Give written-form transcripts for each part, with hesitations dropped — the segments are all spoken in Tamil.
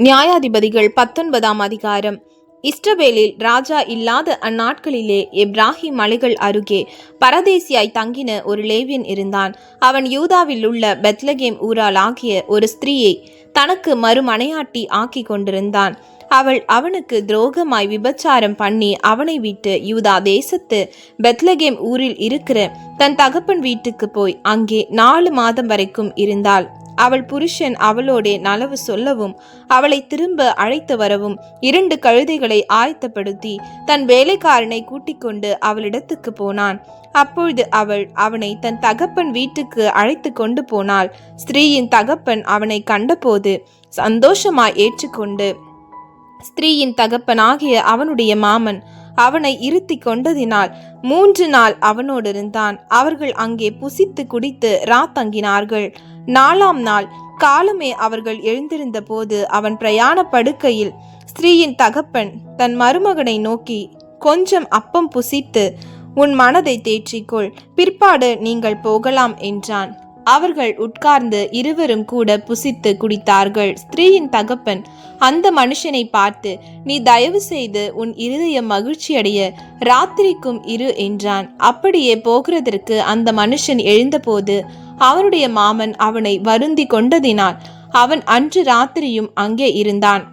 நியாயாதிபதிகள் 19ஆம் அதிகாரம். இஸ்ரவேலில் ராஜா இல்லாத அந்நாட்களிலே எப்ராஹிம் மலைகள் அருகே பரதேசியாய் தங்கின ஒரு லேவியன் இருந்தான். அவன் யூதாவில் உள்ள பெத்லகேம் ஊரால் ஆகிய ஒரு ஸ்திரீயை தனக்கு மறுமனையாட்டி ஆக்கி கொண்டிருந்தான். அவள் அவனுக்கு துரோகமாய் விபச்சாரம் பண்ணி அவனை விட்டு யூதா தேசத்து பெத்லகேம் ஊரில் இருக்கிற தன் தகப்பன் வீட்டுக்கு போய் அங்கே 4 மாதம் வரைக்கும் இருந்தாள். அவள் புருஷன் அவளோடே நலவு சொல்லவும் அவளை திரும்ப அழைத்து வரவும் 2 கழுதைகளை ஆயத்தப்படுத்தி தன் வேலைக்காரனை கூட்டிக் கொண்டு அவளிடத்துக்கு போனான். அப்பொழுது அவள் அவனை தன் தகப்பன் வீட்டுக்கு அழைத்து கொண்டு போனாள். ஸ்திரீயின் தகப்பன் அவனை கண்டபோது சந்தோஷமாய் ஏற்றுக்கொண்டு, ஸ்திரீயின் தகப்பனாகிய அவனுடைய மாமன் அவனை இருத்தி கொண்டதினால் 3 நாள் அவனோடு இருந்தான். அவர்கள் அங்கே புசித்து குடித்து தங்கினார்கள். 4ஆம் நாள் காலமே அவர்கள் எழுந்திருந்த போது அவன் பிரயாண படுக்கையில் ஸ்திரீயின் தகப்பன் தன் மருமகனை நோக்கி, கொஞ்சம் அப்பம் புசித்து உன் மனதை தேற்றிக்கொள், பிற்பாடு நீங்கள் போகலாம் என்றான். அவர்கள் உட்கார்ந்து இருவரும் கூட புசித்து குடித்தார்கள். ஸ்திரீயின் தகப்பன் அந்த மனுஷனை பார்த்து, நீ தயவு செய்து உன் இருதயம் மகிழ்ச்சியடைய ராத்திரிக்கும் இரு என்றான். அப்படியே போகிறதற்கு அந்த மனுஷன் எழுந்தபோது அவனுடைய மாமன் அவனை வருந்தி கொண்டதினால் அவன் அன்று ராத்திரியும் அங்கே இருந்தான்.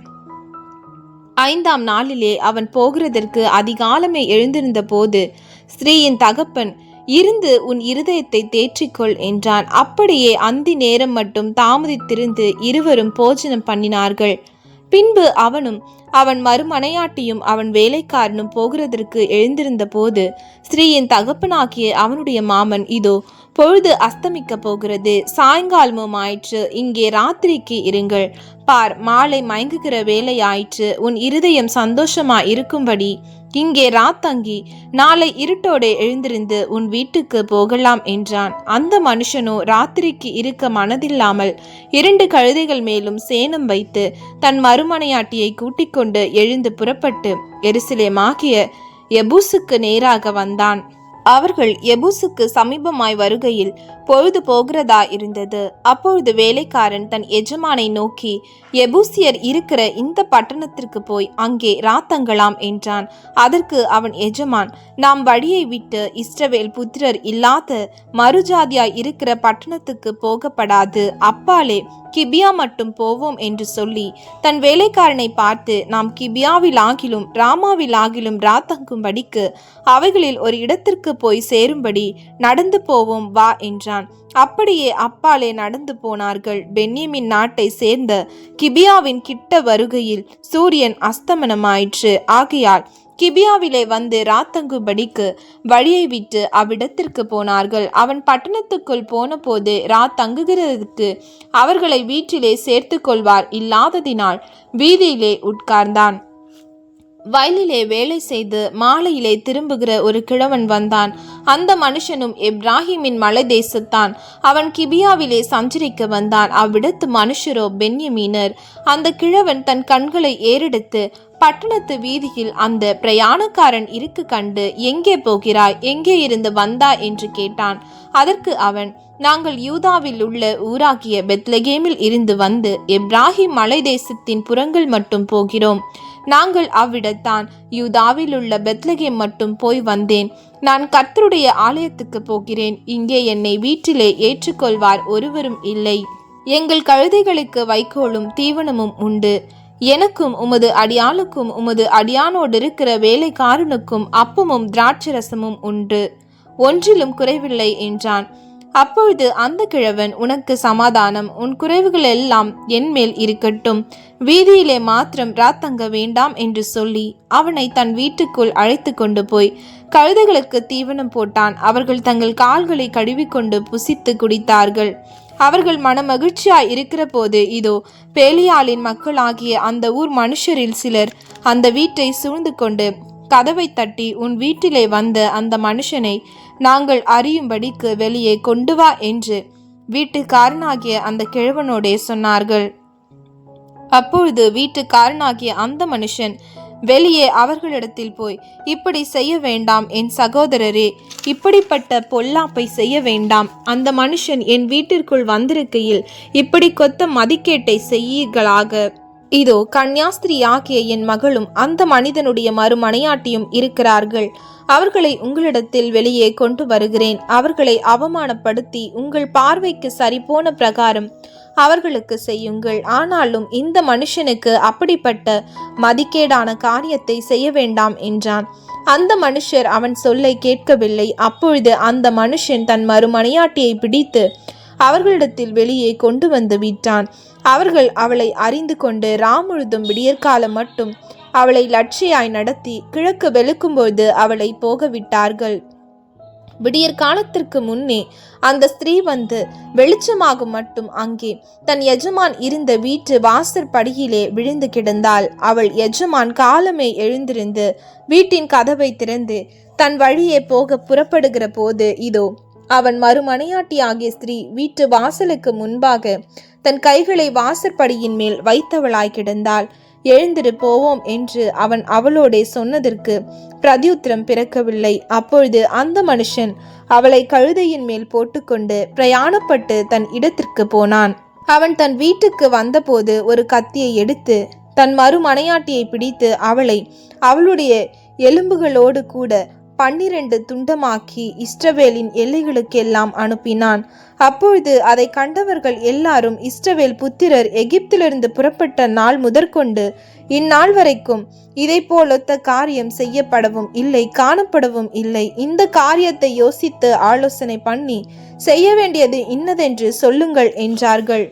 5ஆம் நாளிலே அவன் போகிறதற்கு அதிகாலமே எழுந்திருந்த போது ஸ்திரீயின் தகப்பன், இருந்து உன் இருதயத்தை தேற்றிக்கொள் என்றான். அப்படியே அந்தி நேரம் மட்டும் தாமதித்திருந்து இருவரும் போஜனம் பண்ணினார்கள். பின்பு அவனும் அவன் மறுமனையாட்டியும் அவன் வேலைக்காரனும் போகிறதற்கு எழுந்திருந்த போது ஸ்திரீயின் தகப்பனாகிய அவனுடைய மாமன், இதோ பொழுது அஸ்தமிக்க போகிறது, சாயங்காலமும் ஆயிற்று, இங்கே ராத்திரிக்கு இருங்கள். பார், மாலை மயங்குகிற வேலை ஆயிற்று, உன் இருதயம் சந்தோஷமா இருக்கும்படி இங்கே ராத்தங்கி நாளை இருட்டோடு எழுந்திருந்து உன் வீட்டுக்கு போகலாம் என்றான். அந்த மனுஷனோ ராத்திரிக்கு இருக்க மனதில்லாமல் 2 கழுதைகள் மேலும் சேணம் வைத்து தன் மறுமனையாட்டியை கூட்டிக் கொண்டு எழுந்து புறப்பட்டு எருசலேமாகிய எபூசுக்கு நேராக வந்தான். அவர்கள் எபூசுக்கு சமீபமாய் வருகையில் பொழுது போகிறதா இருந்தது. அப்பொழுது வேலைக்காரன் தன் எஜமானை நோக்கி, எபூசியர் இருக்கிற இந்த பட்டணத்திற்கு போய் அங்கே ராத்தங்கலாம் என்றான். அதற்கு அவன் எஜமான், நாம் வழியை விட்டு இஸ்ரவேல் புத்திரர் இல்லாத மறுஜாதியாய் இருக்கிற பட்டணத்துக்கு போகப்படாது, அப்பாலே கிபியா மட்டும் போவோம் என்று சொல்லி தன் வேலைக்காரனை பார்த்து, நாம் கிபியாவில் ஆகிலும் ராமாவில் ஆகிலும் ராத்தங்கும்படிக்கு அவைகளில் ஒரு இடத்திற்கு போய் சேரும்படி நடந்து போவோம் வா என்றான். அப்படியே அப்பாலே நடந்து போனார்கள். பென்யமீன் நாட்டை சேர்ந்த கிபியாவின் கிட்ட வருகையில் சூரியன் அஸ்தமனமாயிற்று. ஆகையால் கிபியாவிலே வந்து ராத்தங்கும்படிக்கு வழியை விட்டு அவ்விடத்திற்கு போனார்கள். அவன் பட்டணத்துக்குள் போன போது தங்குகிறதுக்கு அவர்களை வீட்டிலே சேர்த்து கொள்வார் இல்லாததினால் வீதியிலே உட்கார்ந்தான். வயலிலே வேலை செய்து மாலையிலே திரும்புகிற ஒரு கிழவன் வந்தான். அந்த மனுஷனும் எப்ராஹிமின் மலை தேசத்தான். அவன் கிபியாவிலே சஞ்சரிக்க வந்தான். அவ்விடத்து மனுஷரோ பென்யமீனர். அந்த கிழவன் தன் கண்களை ஏறெடுத்து பட்டணத்து வீதியில் அந்த பிரயாணக்காரன் இருக்கு கண்டு, எங்கே போகிறாய், எங்கே இருந்து வந்தா என்று கேட்டான். அதற்கு அவன், நாங்கள் யூதாவில் உள்ள ஊராகிய பெத்லகேமில் இருந்து வந்து எப்ராஹிம் மலை தேசத்தின் புறங்கள் மட்டும் போகிறோம். நாங்கள் அவ்விடத்தான் யூதாவில் உள்ள பெத்லகேம் மட்டும் போய் வந்தேன். நான் கர்த்தருடைய ஆலயத்துக்கு போகிறேன். இங்கே என்னை வீட்டிலே ஏற்றுக்கொள்வார் ஒருவரும் இல்லை. எங்கள் கழுதைகளுக்கு வைக்கோலும் தீவனமும் உண்டு. எனக்கும் உமது அடியாளுக்கும் உமது அடியானோடு இருக்கிற வேலைக்காரனுக்கும் அப்பமும் திராட்சரசமும் உண்டு, ஒன்றிலும் குறைவில்லை என்றான். அப்பொழுது அந்த கிழவன், உனக்கு சமாதானம், உன் குறைவுகள் எல்லாம் என்மேல் இருக்கட்டும், வீதியிலே மாத்திரம் ராத்தங்க வேண்டாம் என்று சொல்லி அவனை தன் வீட்டுக்குள் அழைத்து கொண்டு போய் கழுதைகளுக்கு தீவனம் போட்டான். அவர்கள் தங்கள் கால்களை கழுவிக்கொண்டு புசித்து குடித்தார்கள். அவர்கள் மனமகிழ்ச்சியாய் இருக்கிற போது இதோ பேலியாளின் மக்களாகிய அந்த ஊர் மனுஷரில் சிலர் அந்த வீட்டை சூழ்ந்து கொண்டு கதவை தட்டி, உன் வீட்டிலே வந்த அந்த மனுஷனை நாங்கள் அறியும்படிக்கு வெளியே கொண்டு வா என்று வீட்டுக்காரனாகிய அந்த கிழவனோடே சொன்னார்கள். அப்பொழுது வீட்டுக்காரனாகிய அந்த மனுஷன் வெளியே அவர்களிடத்தில் போய், இப்படி செய்ய வேண்டாம் என் சகோதரரே, இப்படிப்பட்ட பொல்லாப்பை செய்ய வேண்டாம். அந்த மனுஷன் என் வீட்டிற்குள் வந்திருக்கையில் இப்படி கொத்த மதிக்கேட்டை செய்யீர்களாக. இதோ கன்யாஸ்திரி ஆகிய என் மகளும் அந்த மனிதனுடைய மறுமனையாட்டியும் இருக்கிறார்கள். அவர்களை உங்களிடத்தில் வெளியே கொண்டு வருகிறேன். அவர்களை அவமானப்படுத்தி உங்கள் பார்வைக்கு சரிபோன பிரகாரம் அவர்களுக்கு செய்யுங்கள். ஆனாலும் இந்த மனுஷனுக்கு அப்படிப்பட்ட மதிக்கேடான காரியத்தை செய்ய வேண்டாம் என்றான். அந்த மனுஷர் அவன் சொல்லை கேட்கவில்லை. அப்பொழுது அந்த மனுஷன் தன் மறுமனையாட்டியை பிடித்து அவர்களிடத்தில் வெளியே கொண்டு வந்து விட்டான். அவர்கள் அவளை அறிந்து கொண்டு முழுதும் விடியற்காலம் மட்டும் அவளை லட்சியாய் நடத்தி கிழக்கு வெளுக்கும்போது அவளை போக விட்டார்கள். விடியற் காலத்திற்கு முன்னே அந்த ஸ்திரீ வந்து வெளிச்சமாகும் மட்டும் அங்கே தன் எஜமான் இருந்த வீட்டு வாசற்படியிலே விழுந்து கிடந்தாள். அவள் எஜமான் காலமே எழுந்திருந்து வீட்டின் கதவை திறந்து தன் வழியே போக புறப்படுகிற போது இதோ அவன் மறுமனையாட்டி ஆகிய ஸ்திரீ வீட்டு வாசலுக்கு முன்பாக தன் கைகளை வாசற்படியின் மேல் வைத்தவளாய் கிடந்தாள். எழுந்திரு போவோம் என்று அவன் அவளோடே சொன்னதற்கு பிரதியுத்திரம் பிறக்கவில்லை. அப்பொழுது அந்த மனுஷன் அவளை கழுதையின் மேல் போட்டுக்கொண்டு பிரயாணப்பட்டு தன் இடத்திற்கு போனான். அவன் தன் வீட்டுக்கு வந்தபோது ஒரு கத்தியை எடுத்து தன் மறுமனையாட்டியை பிடித்து அவளை அவளுடைய எலும்புகளோடு கூட 12 துண்டமாக்கி இஸ்ரவேலின் எல்லைகளுக்கெல்லாம் அனுப்பினான். அப்பொழுது அதை கண்டவர்கள் எல்லாரும் இஸ்ரவேல் புத்திரர் எகிப்திலிருந்து புறப்பட்ட நாள் முதற்கொண்டு இந்நாள் வரைக்கும் இதை போலொத்த காரியம் செய்யப்படவும் இல்லை, காணப்படவும் இல்லை. இந்த காரியத்தை யோசித்து ஆலோசனை பண்ணி செய்ய வேண்டியது இன்னதென்று சொல்லுங்கள் என்றார்கள்.